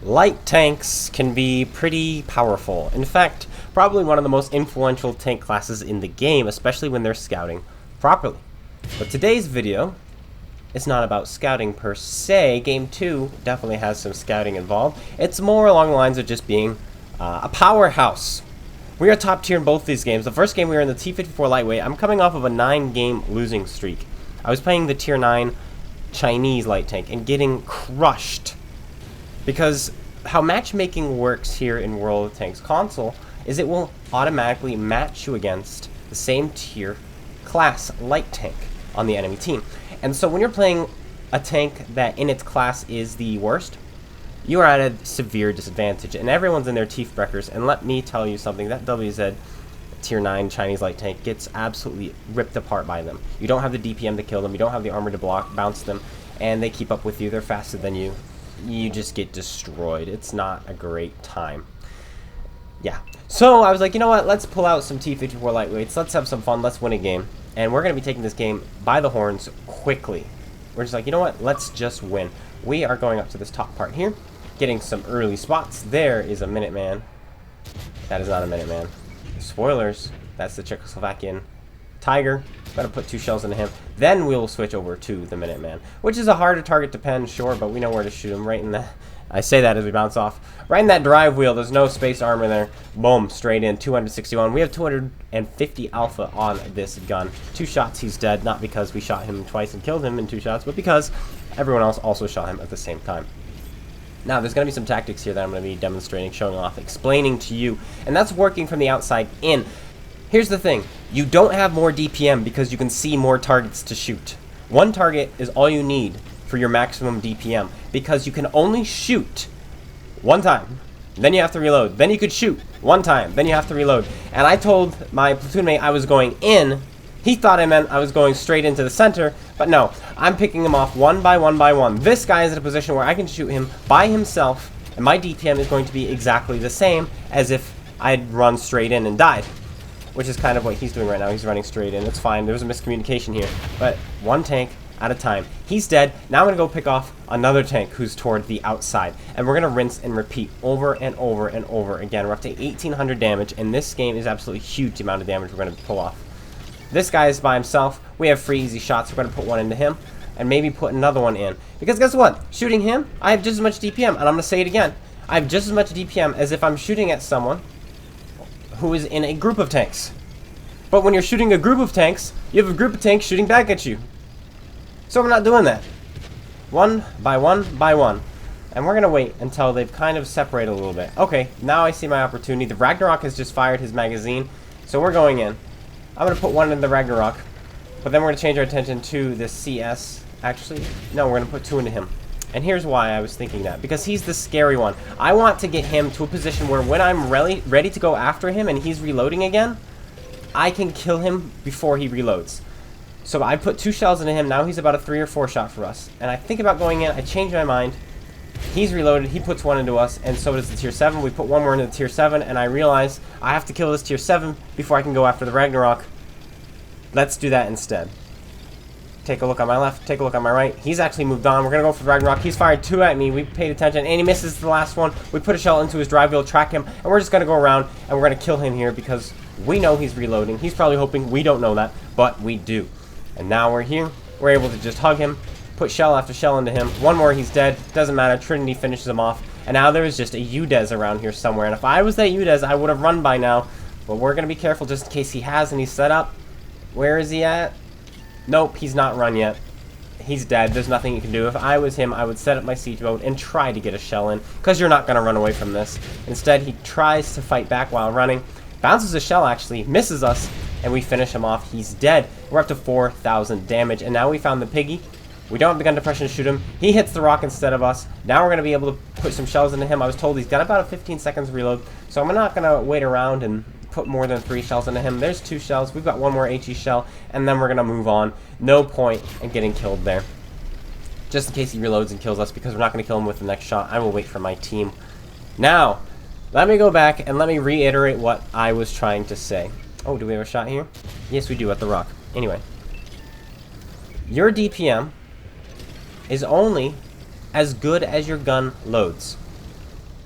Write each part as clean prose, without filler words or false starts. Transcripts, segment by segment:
Light tanks can be pretty powerful. In fact, probably one of the most influential tank classes in the game, especially when they're scouting properly. But today's video is not about scouting per se. Game 2 definitely has some scouting involved. It's more along the lines of just being a powerhouse. We are top tier in both these games. The first game we were in the T74 lightweight. I'm coming off of a 9-game losing streak. I was playing the tier 9 Chinese light tank and getting crushed. Because how matchmaking works here in World of Tanks console is it will automatically match you against the same tier class light tank on the enemy team. And so when you're playing a tank that in its class is the worst, you are at a severe disadvantage. And everyone's in their teeth breakers. And let me tell you something, that WZ tier 9 Chinese light tank gets absolutely ripped apart by them. You don't have the DPM to kill them, you don't have the armor to bounce them, and they keep up with you, they're faster than you. You just get destroyed. It's not a great time. Yeah. So I was like, you know what? Let's pull out some T54 lightweights. Let's have some fun. Let's win a game. And we're going to be taking this game by the horns quickly. We're just like, you know what? Let's just win. We are going up to this top part here, getting some early spots. There is a Minuteman. That is not a Minuteman. Spoilers. That's the Czechoslovakian Tiger. Gotta put 2 shells into him. Then we'll switch over to the Minuteman, which is a harder target to pen, sure, but we know where to shoot him. Right in the... I say that as we bounce off. Right in that drive wheel. There's no space armor there. Boom, straight in. 261. We have 250 alpha on this gun. 2 shots, he's dead. Not because we shot him twice and killed him in 2 shots, but because everyone else also shot him at the same time. Now, there's going to be some tactics here that I'm going to be demonstrating, showing off, explaining to you, and that's working from the outside in. Here's the thing, you don't have more DPM because you can see more targets to shoot. 1 target is all you need for your maximum DPM because you can only shoot 1 time, then you have to reload. Then you could shoot 1 time, then you have to reload. And I told my platoon mate I was going in. He thought I meant I was going straight into the center, but no, I'm picking him off one by one. This guy is in a position where I can shoot him by himself, and my DPM is going to be exactly the same as if I'd run straight in and died. Which is kind of what he's doing right now. He's running straight in. It's fine. There was a miscommunication here. But 1 tank at a time. He's dead. Now I'm going to go pick off another tank who's toward the outside. And we're going to rinse and repeat over and over and over again. We're up to 1,800 damage. And this game is absolutely huge, the amount of damage we're going to pull off. This guy is by himself. We have free easy shots. We're going to put 1 into him. And maybe put another 1 in. Because guess what? Shooting him, I have just as much DPM. And I'm going to say it again. I have just as much DPM as if I'm shooting at someone who is in a group of tanks. But when you're shooting a group of tanks, you have a group of tanks shooting back at you. So we're not doing that. 1 by 1 by 1. And we're going to wait until they've kind of separated a little bit. Okay, now I see my opportunity. The Ragnarok has just fired his magazine. So we're going in. I'm going to put 1 in the Ragnarok. But then we're going to change our attention to the CS. Actually, no, we're going to put 2 into him. And here's why I was thinking that. Because he's the scary one. I want to get him to a position where when I'm ready to go after him and he's reloading again, I can kill him before he reloads. So I put 2 shells into him. Now he's about a 3 or 4 shot for us. And I think about going in. I change my mind. He's reloaded. He puts 1 into us. And so does the tier 7. We put 1 more into the tier 7. And I realize I have to kill this tier 7 before I can go after the Ragnarok. Let's do that instead. Take a look on my left. Take a look on my right. He's actually moved on. We're going to go for the Ragnarok. He's fired 2 at me. We paid attention. And he misses the last one. We put a shell into his drive wheel, track him. And we're just going to go around. And we're going to kill him here because we know he's reloading. He's probably hoping we don't know that. But we do. And now we're here. We're able to just hug him. Put shell after shell into him. 1 more. He's dead. Doesn't matter. Trinity finishes him off. And now there is just a UDES around here somewhere. And if I was that UDES, I would have run by now. But we're going to be careful just in case he has and he's set up. Where is he at? Nope. He's not run yet. He's dead. There's nothing you can do. If I was him, I would set up my siege mode and try to get a shell in. Because you're not going to run away from this. Instead, he tries to fight back while running. Bounces a shell, actually. Misses us. And we finish him off. He's dead. We're up to 4,000 damage. And now we found the piggy. We don't have the gun depression to shoot him. He hits the rock instead of us. Now we're going to be able to put some shells into him. I was told he's got about a 15 seconds reload. So I'm not going to wait around and put more than 3 shells into him. There's 2 shells. We've got 1 more HE shell. And then we're going to move on. No point in getting killed there. Just in case he reloads and kills us, because we're not going to kill him with the next shot. I will wait for my team. Now, let me go back and let me reiterate what I was trying to say. Oh, do we have a shot here? Yes, we do at the rock. Anyway. Your DPM is only as good as your gun loads.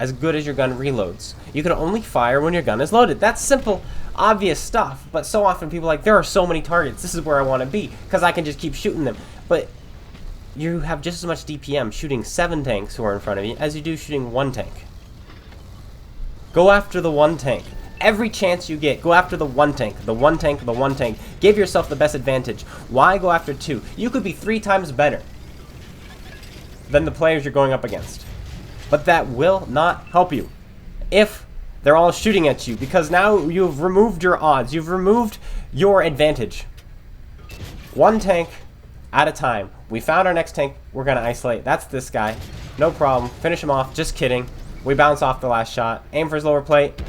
as good as your gun reloads. You can only fire when your gun is loaded. That's simple, obvious stuff, but so often people are like, there are so many targets, this is where I want to be, because I can just keep shooting them. But you have just as much DPM shooting 7 tanks who are in front of you as you do shooting 1 tank. Go after the 1 tank. Every chance you get, go after the 1 tank, the 1 tank, the 1 tank. Give yourself the best advantage. Why go after 2? You could be 3 times better than the players you're going up against. But that will not help you if they're all shooting at you, because now you've removed your odds. You've removed your advantage. 1 tank at a time. We found our next tank. We're going to isolate. That's this guy. No problem. Finish him off. Just kidding. We bounce off the last shot. Aim for his lower plate.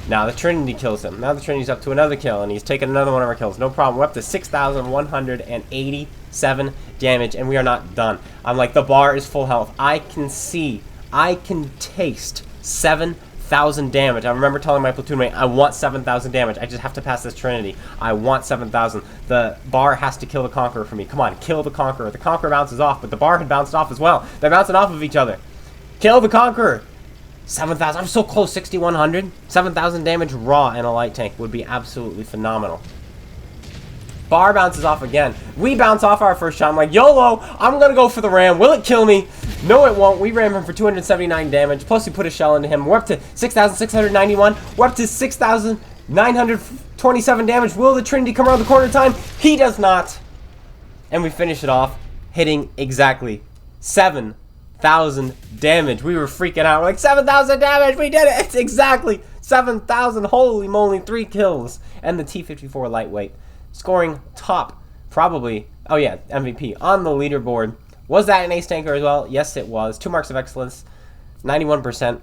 Now the Trinity kills him. Now the Trinity's up to another kill, and he's taken another one of our kills. No problem. We're up to 6,187 damage, and we are not done. I'm like, the bar is full health. I can see, I can taste 7,000 damage. I remember telling my platoon mate, I want 7,000 damage. I just have to pass this Trinity. I want 7,000. The bar has to kill the Conqueror for me. Come on, kill the Conqueror. The Conqueror bounces off, but the bar had bounced off as well. They're bouncing off of each other. Kill the Conqueror. 7,000. I'm so close. 6,100. 7,000 damage raw in a light tank would be absolutely phenomenal. Bar bounces off again. We bounce off our first shot. I'm like, YOLO, I'm going to go for the ram. Will it kill me? No, it won't. We ram him for 279 damage. Plus, we put a shell into him. We're up to 6,691. We're up to 6,927 damage. Will the Trinity come around the corner in time? He does not. And we finish it off hitting exactly 7,000 damage. We were freaking out. We're like, 7,000 damage. We did it. It's exactly 7,000. Holy moly, 3 kills. And the T74 lightweight scoring top, probably, oh yeah, MVP on the leaderboard. Was that an ace tanker as well? Yes, it was. 2 marks of excellence, 91%.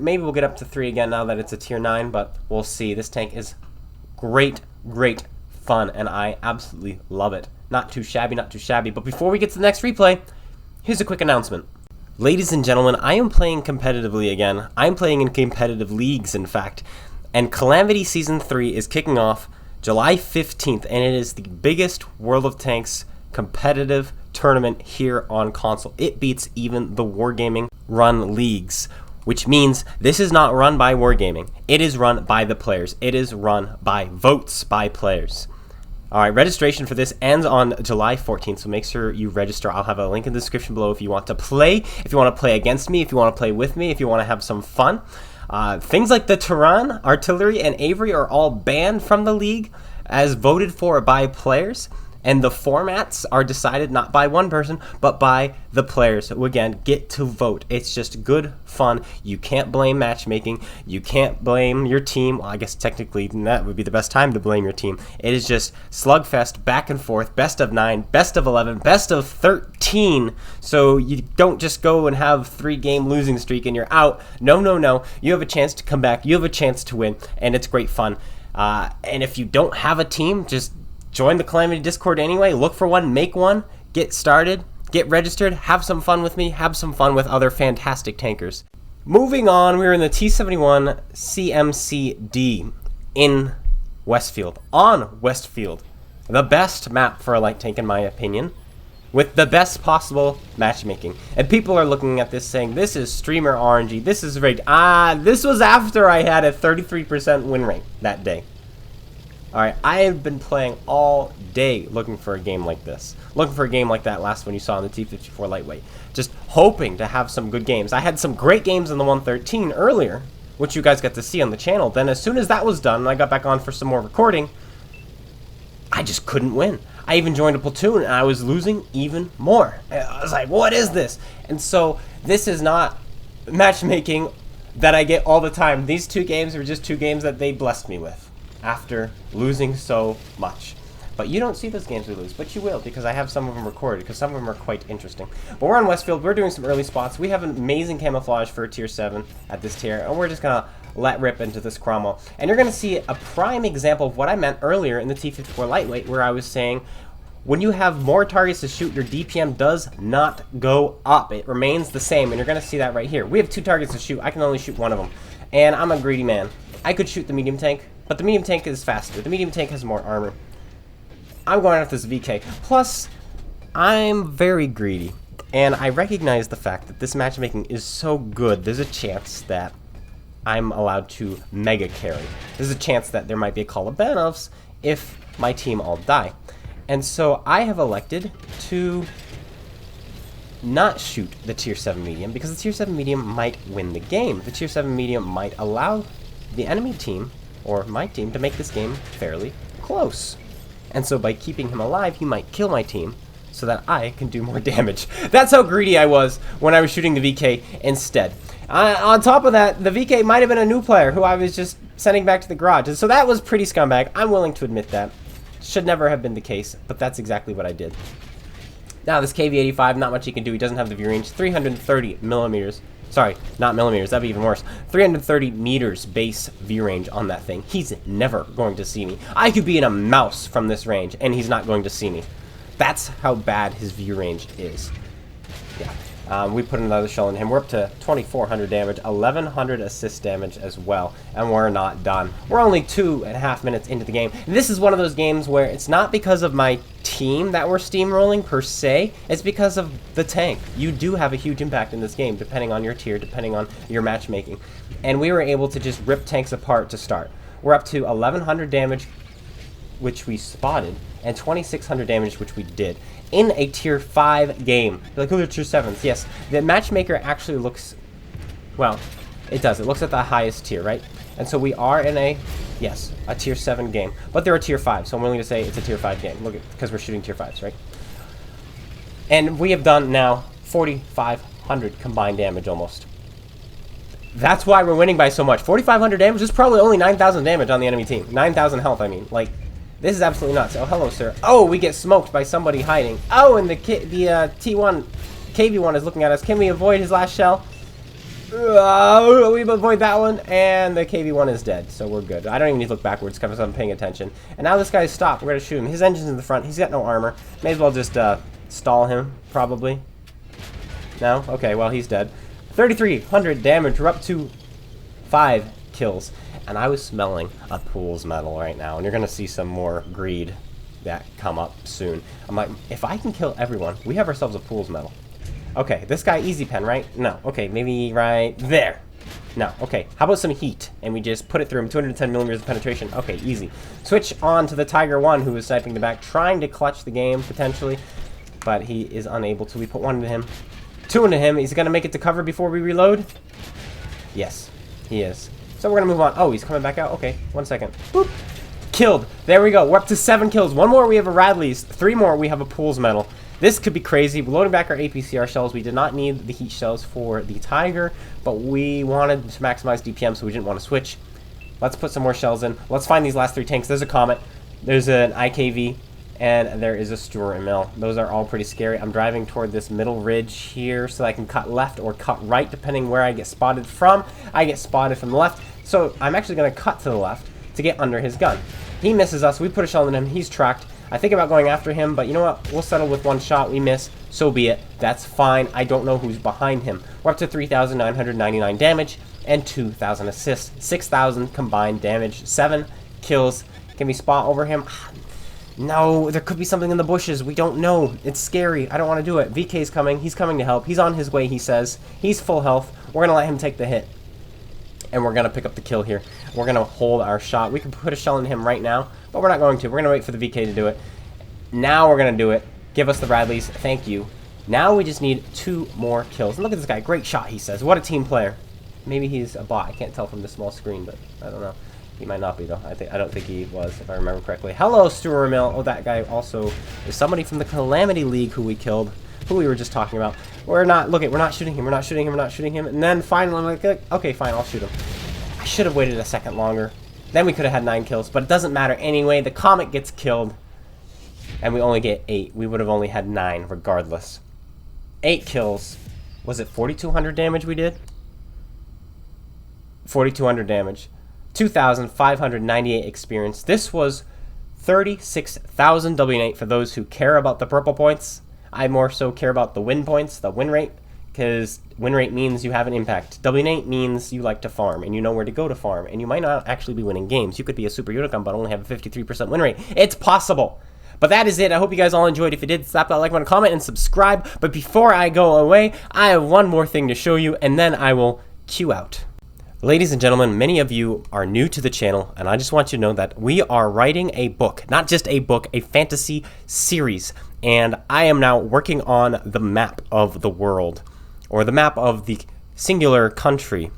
Maybe we'll get up to 3 again now that it's a tier 9, but we'll see. This tank is great, great fun, and I absolutely love it. Not too shabby, not too shabby. But before we get to the next replay, here's a quick announcement. Ladies and gentlemen, I am playing competitively again. I'm playing in competitive leagues, in fact. And Calamaty Season 3 is kicking off July 15th, and it is the biggest World of Tanks competitive tournament here on console. It beats even the Wargaming run leagues, which means this is not run by Wargaming. It is run by the players. It is run by votes by players. Alright, registration for this ends on July 14th, so make sure you register. I'll have a link in the description below if you want to play, if you want to play against me, if you want to play with me, if you want to have some fun. Things like the Tehran, Artillery, and Avery are all banned from the league as voted for by players. And the formats are decided not by one person, but by the players who, again, get to vote. It's just good fun. You can't blame matchmaking. You can't blame your team. Well, I guess technically that would be the best time to blame your team. It is just slugfest, back and forth, best of 9, best of 11, best of 13. So you don't just go and have 3-game losing streak and you're out. No, no, no. You have a chance to come back. You have a chance to win, and it's great fun. And if you don't have a team, just join the Calamity Discord anyway. Look for one, make one, get started, get registered, have some fun with me, have some fun with other fantastic tankers. Moving on, we're in the T71 CMCD in Westfield. On Westfield, the best map for a light tank in my opinion, with the best possible matchmaking. And people are looking at this saying, this is streamer RNG, this is rigged. This was after I had a 33% win rate that day. Alright, I have been playing all day looking for a game like this. Looking for a game like that last one you saw on the T54 lightweight. Just hoping to have some good games. I had some great games in the 113 earlier, which you guys got to see on the channel. Then as soon as that was done and I got back on for some more recording, I just couldn't win. I even joined a platoon and I was losing even more. I was like, what is this? And so this is not matchmaking that I get all the time. These 2 games were just 2 games that they blessed me with after losing so much. But you don't see those games we lose, but you will, because I have some of them recorded, because some of them are quite interesting. But we're on Westfield, we're doing some early spots. We have an amazing camouflage for a tier 7 at this tier, and we're just gonna let rip into this Cromwell. And you're gonna see a prime example of what I meant earlier in the T54 lightweight, where I was saying, when you have more targets to shoot, your DPM does not go up. It remains the same, and you're gonna see that right here. We have 2 targets to shoot, I can only shoot one of them. And I'm a greedy man. I could shoot the medium tank, but the medium tank is faster. The medium tank has more armor. I'm going after this VK. Plus, I'm very greedy. And I recognize the fact that this matchmaking is so good, there's a chance that I'm allowed to mega carry. There's a chance that there might be a Kalabanovs if my team all die. And so I have elected to not shoot the tier 7 medium, because the tier 7 medium might win the game. The tier 7 medium might allow the enemy team, or my team, to make this game fairly close. And so by keeping him alive, he might kill my team, so that I can do more damage. That's how greedy I was when I was shooting the VK instead. On top of that, the VK might have been a new player who I was just sending back to the garage. And so that was pretty scumbag. I'm willing to admit that. Should never have been the case, but that's exactly what I did. Now this KV-85, not much he can do. He doesn't have the view range. 330 millimeters. Sorry, not millimeters. That'd be even worse. 330 meters base view range on that thing. He's never going to see me. I could be in a mouse from this range, and he's not going to see me. That's how bad his view range is. Yeah. We put another shell in him. We're up to 2,400 damage, 1,100 assist damage as well, and we're not done. We're only 2.5 minutes into the game. And this is one of those games where it's not because of my team that we're steamrolling per se, it's because of the tank. You do have a huge impact in this game, depending on your tier, depending on your matchmaking. And we were able to just rip tanks apart to start. We're up to 1,100 damage, which we spotted, and 2,600 damage, which we did, in a tier 5 game. You're like, oh, they're tier 7s. Yes, the matchmaker actually looks, well, it does. It looks at the highest tier, right? And so we are in a, yes, a tier 7 game. But they're a tier 5, so I'm willing to say it's a tier 5 game. Look at, because we're shooting tier 5s, right? And we have done now 4,500 combined damage almost. That's why we're winning by so much. 4,500 damage is probably only 9,000 damage on the enemy team. 9,000 health, I mean. Like, this is absolutely nuts. Oh, hello, sir. Oh, we get smoked by somebody hiding. Oh, and the T1 KV1 is looking at us. Can we avoid his last shell? We avoid that one, and the KV1 is dead, so we're good. I don't even need to look backwards because I'm paying attention. And now this guy's stopped. We're going to shoot him. His engine's in the front. He's got no armor. May as well just stall him, probably. No? Okay, well, he's dead. 3,300 damage. We're up to 5 kills. And I was smelling a Pool's Medal right now, and you're going to see some more greed that come up soon. I'm like, if I can kill everyone, we have ourselves a Pool's Medal. Okay, this guy easy pen, right? No. Okay, maybe right there. No. Okay, how about some heat? And we just put it through him, 210 millimeters of penetration. Okay, easy. Switch on to the Tiger 1, who is sniping the back, trying to clutch the game, potentially. But he is unable to. We put 1 into him. 2 into him. Is he going to make it to cover before we reload? Yes, he is. So we're going to move on. Oh, he's coming back out. Okay, 1 second. Boop. Killed. There we go. We're up to 7 kills. 1 more, we have a Radley's. 3 more, we have a Pool's Medal. This could be crazy. We're loading back our APCR shells. We did not need the heat shells for the Tiger, but we wanted to maximize DPM, so we didn't want to switch. Let's put some more shells in. Let's find these last 3 tanks. There's a Comet. There's an IKV. And there is a Stuart Mill. Those are all pretty scary. I'm driving toward this middle ridge here so that I can cut left or cut right depending where I get spotted from. I get spotted from the left. So I'm actually going to cut to the left to get under his gun. He misses us. We put a shell in him. He's tracked. I think about going after him, but you know what? We'll settle with 1 shot. We miss. So be it. That's fine. I don't know who's behind him. We're up to 3,999 damage and 2,000 assists. 6,000 combined damage. 7 kills. Can we spot over him? No, there could be something in the bushes. We don't know. It's scary. I don't want to do it. VK's coming. He's coming to help. He's on his way, he says. He's full health. We're going to let him take the hit. And we're going to pick up the kill here. We're going to hold our shot. We can put a shell in him right now, but we're not going to. We're going to wait for the VK to do it. Now we're going to do it. Give us the Radleys. Think you. Now we just need 2 more kills. And look at this guy. Great shot, he says. What a team player. Maybe he's a bot. I can't tell from the small screen, but I don't know. He might not be, though. I don't think he was, if I remember correctly. Hello, Stuart Mill. Oh, that guy also is somebody from the Calamity League who we killed, who we were just talking about. We're not, look it, we're not shooting him, we're not shooting him, we're not shooting him. And then finally, I'm like, okay, fine, I'll shoot him. I should have waited a second longer. Then we could have had 9 kills, but it doesn't matter anyway. The Comet gets killed, and we only get 8. We would have only had 9 regardless. 8 kills. Was it 4,200 damage we did? 4,200 damage. 2,598 experience. This was 36,000 W8 for those who care about the purple points. I more so care about the win points, the win rate, because win rate means you have an impact. W8 means you like to farm, and you know where to go to farm, and you might not actually be winning games. You could be a super unicorn, but only have a 53% win rate. It's possible, But that is it. I hope you guys all enjoyed. If you did, slap that like button, comment, and subscribe. But before I go away, I have one more thing to show you, and then I will cue out. Ladies and gentlemen, many of you are new to the channel, and I just want you to know that we are writing a book, not just a book, a fantasy series. And I am now working on the map of the world, or the map of the singular country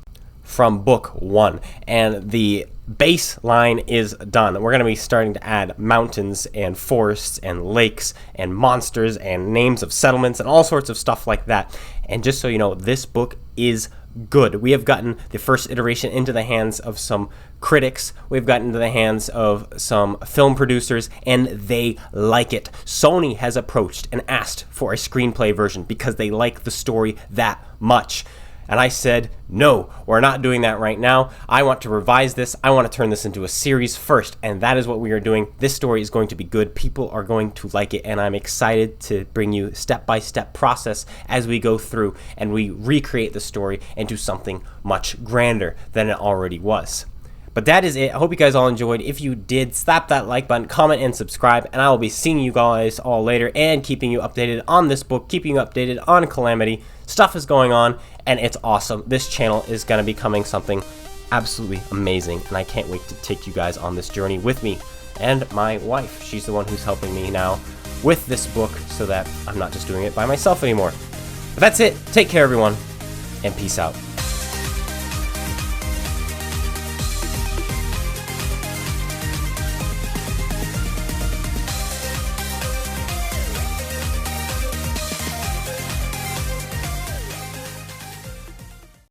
from book 1. And the baseline is done. We're going to be starting to add mountains and forests and lakes and monsters and names of settlements and all sorts of stuff like that. And just so you know, this book is good. We have gotten the first iteration into the hands of some critics. We've gotten into the hands of some film producers, and they like it. Sony has approached and asked for a screenplay version because they like the story that much. And I said, no, we're not doing that right now. I want to revise this. I want to turn this into a series first, and that is what we are doing. This story is going to be good. People are going to like it, and I'm excited to bring you step-by-step process as we go through and we recreate the story into something much grander than it already was. But that is it. I hope you guys all enjoyed. If you did, slap that like button, comment, and subscribe, and I will be seeing you guys all later and keeping you updated on this book, keeping you updated on Calamaty. Stuff is going on, and it's awesome. This channel is going to be becoming something absolutely amazing, and I can't wait to take you guys on this journey with me and my wife. She's the one who's helping me now with this book so that I'm not just doing it by myself anymore. But that's it. Take care, everyone, and peace out.